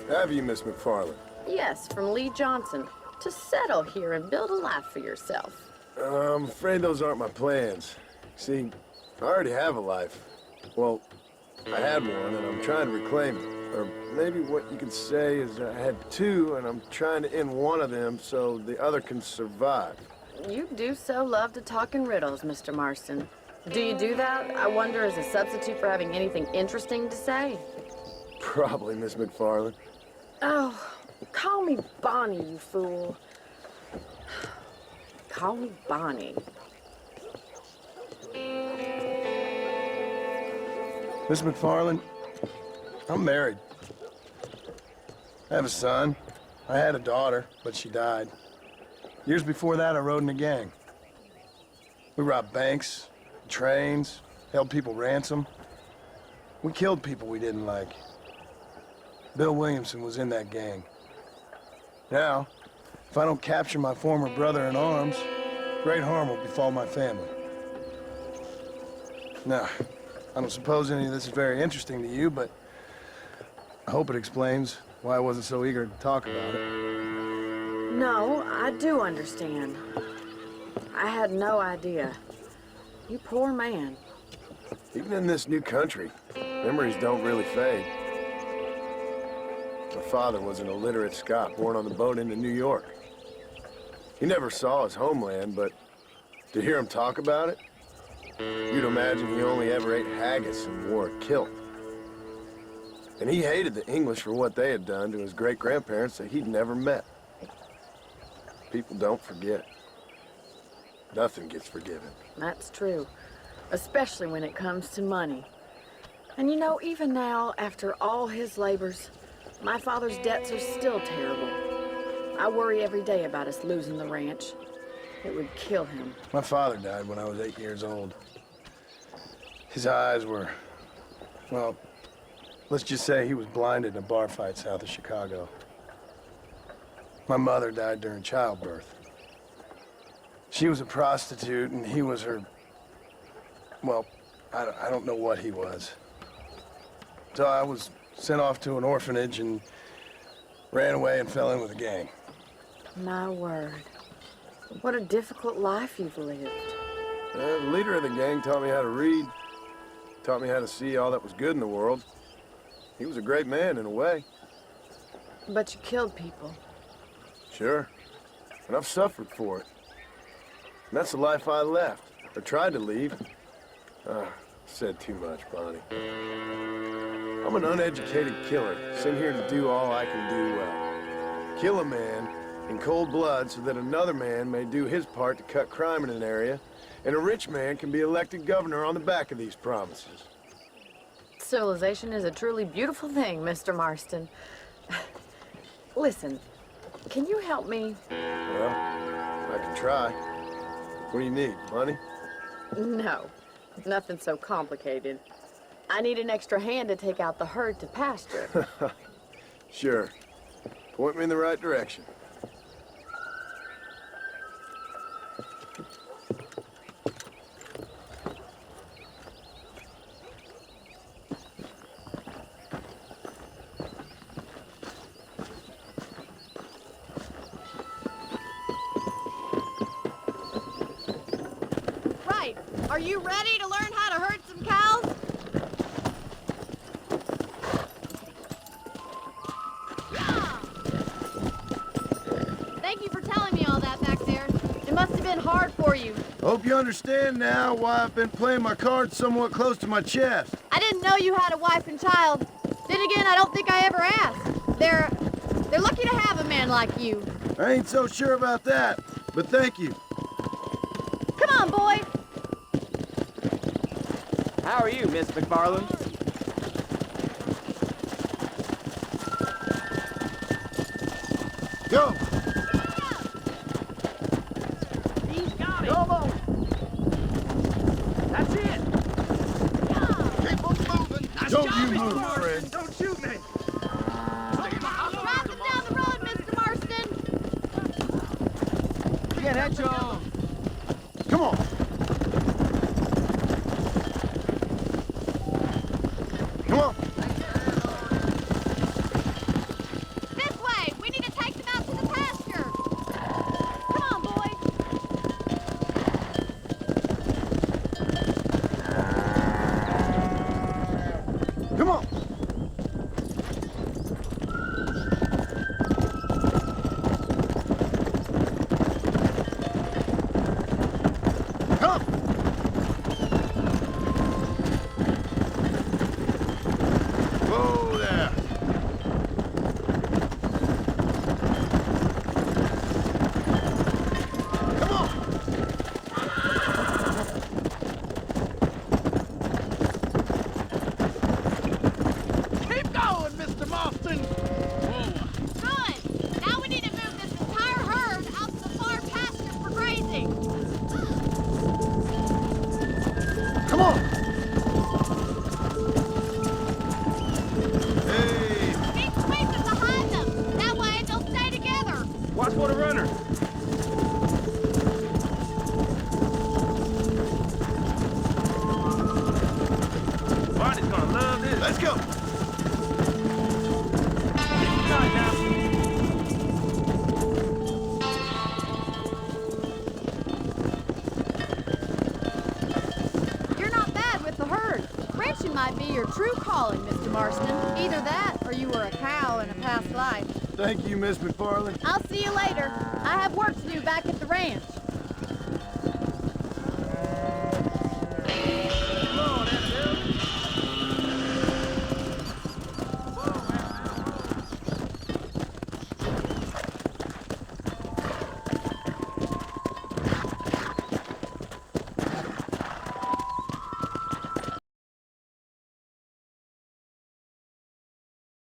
Have you, Miss McFarland? Yes, from Lee Johnson. To settle here and build a life for yourself. I'm afraid those aren't my plans. See, I already have a life. Well, I had one, and I'm trying to reclaim it. Or maybe what you could say is I had two, and I'm trying to end one of them so the other can survive. You do so love to talk in riddles, Mr. Marston. Do you do that, I wonder, as a substitute for having anything interesting to say? Probably, Miss McFarland. Oh, call me Bonnie, you fool. Call me Bonnie. Miss McFarland, I'm married. I have a son. I had a daughter, but she died. Years before that, I rode in a gang. We robbed banks, trains, held people ransom. We killed people we didn't like. Bill Williamson was in that gang. Now, if I don't capture my former brother in arms, great harm will befall my family. Now, I don't suppose any of this is very interesting to you, but I hope it explains why I wasn't so eager to talk about it. No, I do understand. I had no idea. You poor man. Even in this new country, memories don't really fade. My father was an illiterate Scot born on the boat into New York. He never saw his homeland, but to hear him talk about it, you'd imagine he only ever ate haggis and wore a kilt. And he hated the English for what they had done to his great-grandparents that he'd never met. People don't forget. Nothing gets forgiven. That's true. Especially when it comes to money. And you know, even now, after all his labors, my father's debts are still terrible. I worry every day about us losing the ranch. It would kill him. My father died when I was 8 years old. His eyes were, well, let's just say he was blinded in a bar fight south of Chicago. My mother died during childbirth. She was a prostitute, and he was her, well, I don't know what he was. So I was sent off to an orphanage and ran away and fell in with a gang. My word. What a difficult life you've lived. The leader of the gang taught me how to read, taught me how to see all that was good in the world. He was a great man in a way. But you killed people. Sure. And I've suffered for it. And that's the life I left, or tried to leave. Said too much, Bonnie. I'm an uneducated killer, sent here to do all I can do well. Kill a man in cold blood so that another man may do his part to cut crime in an area, and a rich man can be elected governor on the back of these promises. Civilization is a truly beautiful thing, Mr. Marston. Listen, can you help me? Well, I can try. What do you need, money? No, nothing so complicated. I need an extra hand to take out the herd to pasture. Sure. Point me in the right direction. Are you ready to learn how to herd some cows? Thank you for telling me all that back there. It must have been hard for you. Hope you understand now why I've been playing my cards somewhat close to my chest. I didn't know you had a wife and child. Then again, I don't think I ever asked. They're lucky to have a man like you. I ain't so sure about that, but thank you. Come on, boy. How are you, Miss McFarland? Go! He's got it! Come on! That's it! Keep on moving! Nice Don't job, you Mr. move, Marston. friend! Don't shoot me! Rapid down the road, Mr. Marston. Get at you! Come on! Come on! Watch for the runner. Barney's gonna love this. Let's go. Right now. You're not bad with the herd. Ranching might be your true calling, Mr. Marston. Either that, or you were a cow in a past life. Thank you, Miss McFarland. I'll see you later. I have work to do back at the ranch.